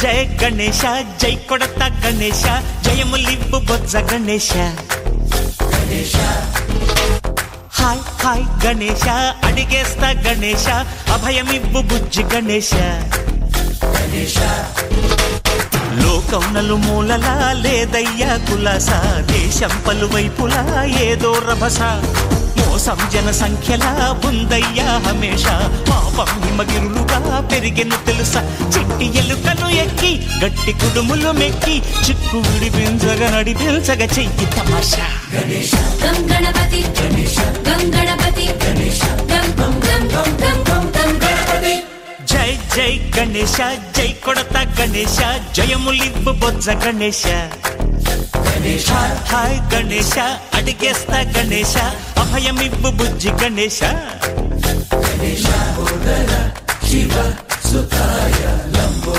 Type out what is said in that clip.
జయ గణేశ జై కొడత గణేశ జయములివ్వు బొజ్జ Ganesha hi hi Ganesha అడిగేస్తా Ganesha అభయమివ్వు బుజ్జి గణేశ లోకం నలుమూలలా లేదయ్యా కులాస దేశం పలువైపులా ఏదో రభస మోసం జన సంఖ్యలా ఉందయ్యా హమేష పాపం హిమగిరులుగా పెరిగెను తెలుసా చిట్టి ఎలుకలు ఎక్కి గట్టి కుడుములు మెక్కి చిక్కు విడిపించగ నడిపించగ చెయ్యి తమాషా గణపతి గణపతి జై జై గణేశ జై కొడత గణేశ జయములివ్వు బొజ్జ గణేశ హాయ్ గణేశ అడిగేస్తా గణేశ అభయమివ్వు బుజ్జి గణేశ శివ సుతాయ లంబో